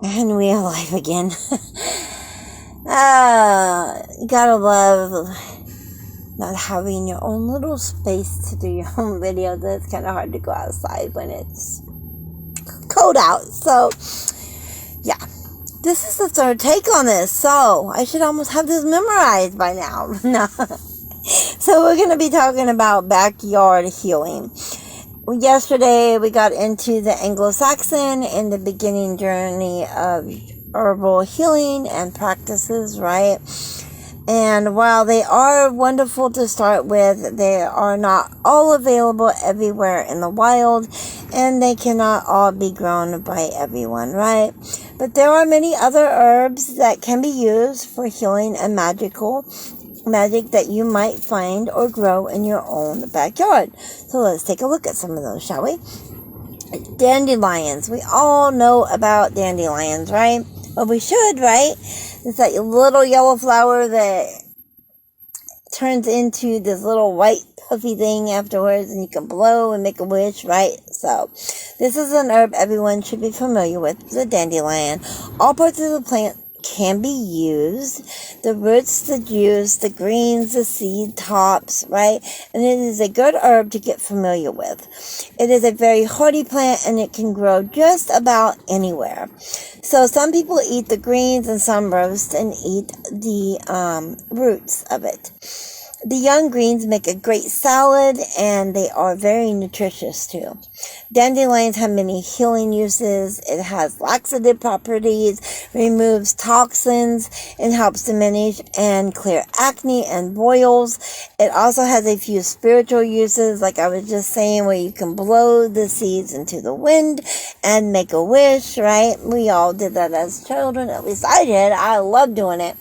And we are alive again. You gotta love not having your own little space to do your own videos. It's kind of hard to go outside when it's cold out. So, yeah. This is the third take on this, so I should almost have this memorized by now. No. So we're going to be talking about backyard healing. Yesterday we got into the Anglo-Saxon and the beginning journey of herbal healing and practices, right? And while they are wonderful to start with, they are not all available everywhere in the wild, and they cannot all be grown by everyone, right? But there are many other herbs that can be used for healing and magic that you might find or grow in your own backyard. So let's take a look at some of those, shall we? Dandelions. We all know about dandelions, right? Well, we should, right? It's that little yellow flower that turns into this little white puffy thing afterwards, and you can blow and make a wish, right? So this is an herb everyone should be familiar with, the dandelion. All parts of the plant can be used. The roots, the juice, the greens, the seed tops, right? And it is a good herb to get familiar with. It is a very hardy plant, and it can grow just about anywhere. So some people eat the greens and some roast and eat the roots of it. The young greens make a great salad, and they are very nutritious too. Dandelions have many healing uses. It has laxative properties, removes toxins, and helps diminish and clear acne and boils. It also has a few spiritual uses, like I was just saying, where you can blow the seeds into the wind and make a wish, right? We all did that as children. At least I did. I love doing it.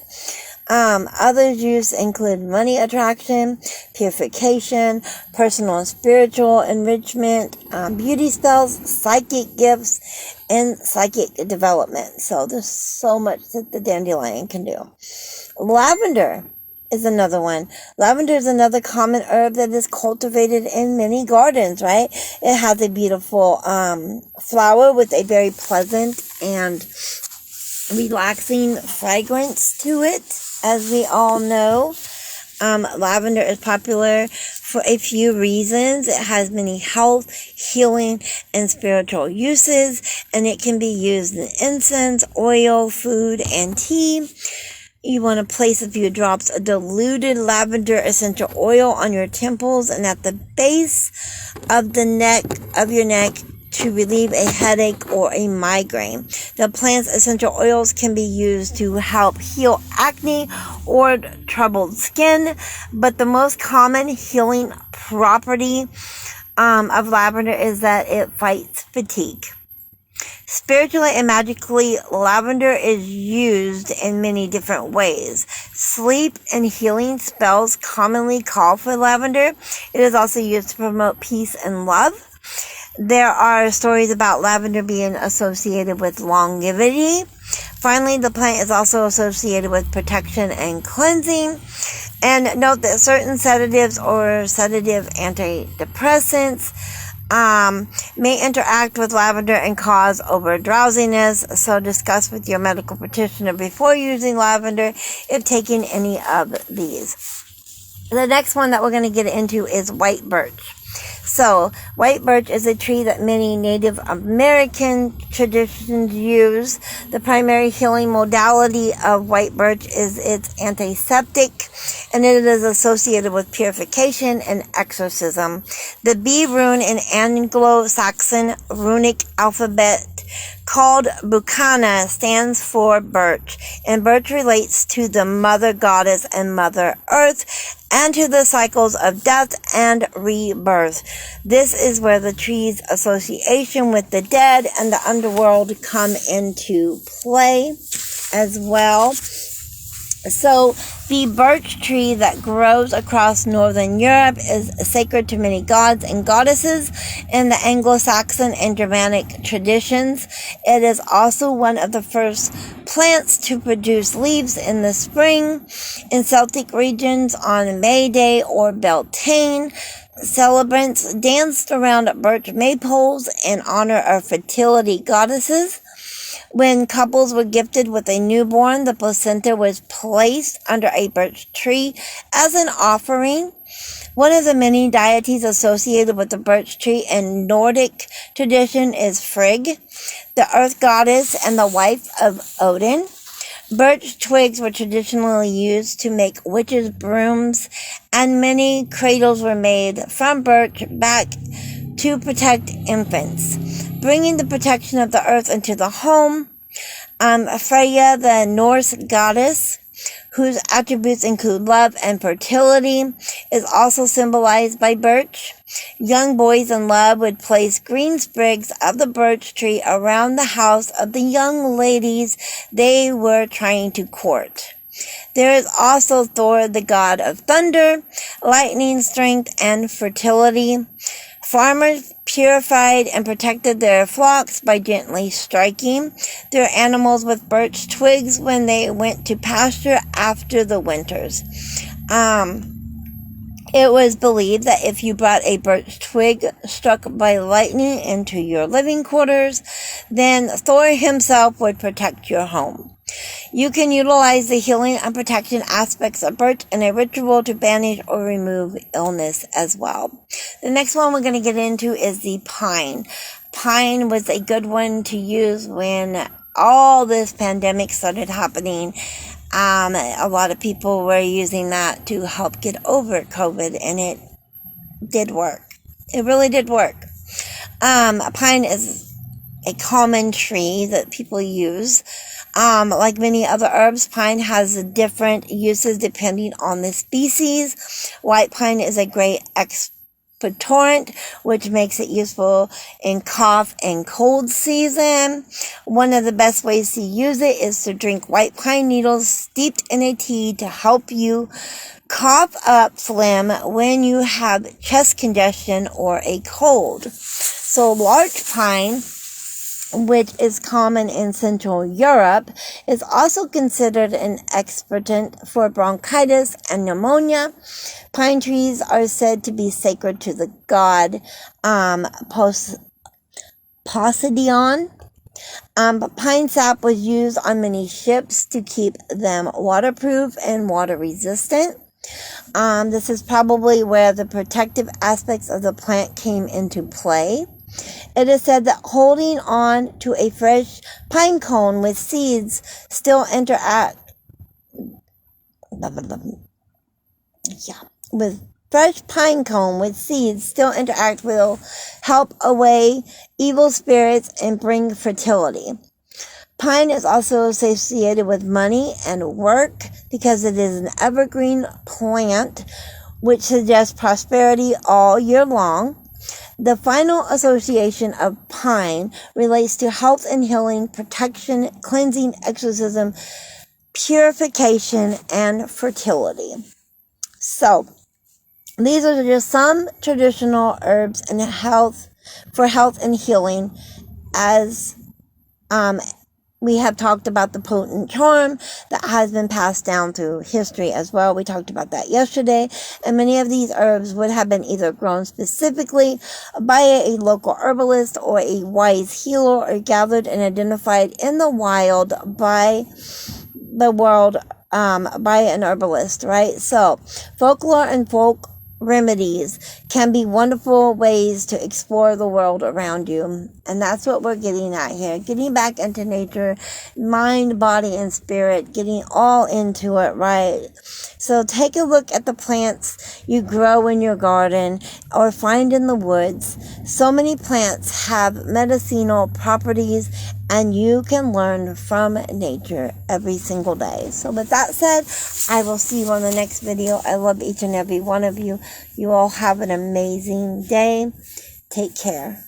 Other use include money attraction, purification, personal and spiritual enrichment, beauty spells, psychic gifts, and psychic development. So there's so much that the dandelion can do. Lavender is another one. Lavender is another common herb that is cultivated in many gardens, right? It has a beautiful flower with a very pleasant and relaxing fragrance to it. As we all know, lavender is popular for a few reasons. It has many health, healing, and spiritual uses, and it can be used in incense, oil, food, and tea. You want to place a few drops of diluted lavender essential oil on your temples and at the base of your neck to relieve a headache or a migraine. The plant's essential oils can be used to help heal acne or troubled skin, but the most common healing property of lavender is that it fights fatigue. Spiritually and magically, lavender is used in many different ways. Sleep and healing spells commonly call for lavender. It is also used to promote peace and love. There are stories about lavender being associated with longevity. Finally, the plant is also associated with protection and cleansing. And note that certain sedatives or sedative antidepressants may interact with lavender and cause over drowsiness. So discuss with your medical practitioner before using lavender if taking any of these. The next one that we're going to get into is white birch. So, white birch is a tree that many Native American traditions use. The primary healing modality of white birch is its antiseptic, and it is associated with purification and exorcism. The B rune in Anglo-Saxon runic alphabet called Bucana stands for birch, and birch relates to the mother goddess and mother earth, and to the cycles of death and rebirth. This is where the tree's association with the dead and the underworld come into play as well. So the birch tree that grows across northern Europe is sacred to many gods and goddesses in the Anglo-Saxon and Germanic traditions. It is also one of the first plants to produce leaves in the spring. In Celtic regions on May Day or Beltane, celebrants danced around birch maypoles in honor of fertility goddesses. When couples were gifted with a newborn, the placenta was placed under a birch tree as an offering. One of the many deities associated with the birch tree in Nordic tradition is Frigg, the earth goddess and the wife of Odin. Birch twigs were traditionally used to make witches' brooms, and many cradles were made from birch bark to protect infants, bringing the protection of the earth into the home. Freya, the Norse goddess, whose attributes include love and fertility, is also symbolized by birch. Young boys in love would place green sprigs of the birch tree around the house of the young ladies they were trying to court. There is also Thor, the god of thunder, lightning, strength, and fertility. Farmers purified and protected their flocks by gently striking their animals with birch twigs when they went to pasture after the winters. It was believed that if you brought a birch twig struck by lightning into your living quarters, then Thor himself would protect your home. You can utilize the healing and protection aspects of birch in a ritual to banish or remove illness as well. The next one we're going to get into is the pine. Pine was a good one to use when all this pandemic started happening. A lot of people were using that to help get over COVID, and it did work. It really did work. Pine is a common tree that people use. Like many other herbs, pine has different uses depending on the species. White pine is a great expectorant, which makes it useful in cough and cold season. One of the best ways to use it is to drink white pine needles steeped in a tea to help you cough up phlegm when you have chest congestion or a cold. So larch pine, which is common in Central Europe, is also considered an expectorant for bronchitis and pneumonia. Pine trees are said to be sacred to the god Poseidon. Pine sap was used on many ships to keep them waterproof and water resistant. This is probably where the protective aspects of the plant came into play. It is said that holding on to a fresh pine cone with seeds still interact will help away evil spirits and bring fertility. Pine is also associated with money and work because it is an evergreen plant which suggests prosperity all year long. The final association of pine relates to health and healing, protection, cleansing, exorcism, purification, and fertility. So, these are just some traditional herbs and for health and healing, as we have talked about the potent charm that has been passed down through history as well. We talked about that yesterday. And many of these herbs would have been either grown specifically by a local herbalist or a wise healer, or gathered and identified in the wild by an herbalist, right? So folklore and folk remedies can be wonderful ways to explore the world around you. And that's what we're getting at here. Getting back into nature, mind, body, and spirit, getting all into it, right? So take a look at the plants you grow in your garden or find in the woods. So many plants have medicinal properties, and you can learn from nature every single day. So with that said, I will see you on the next video. I love each and every one of you. You all have an amazing day. Take care.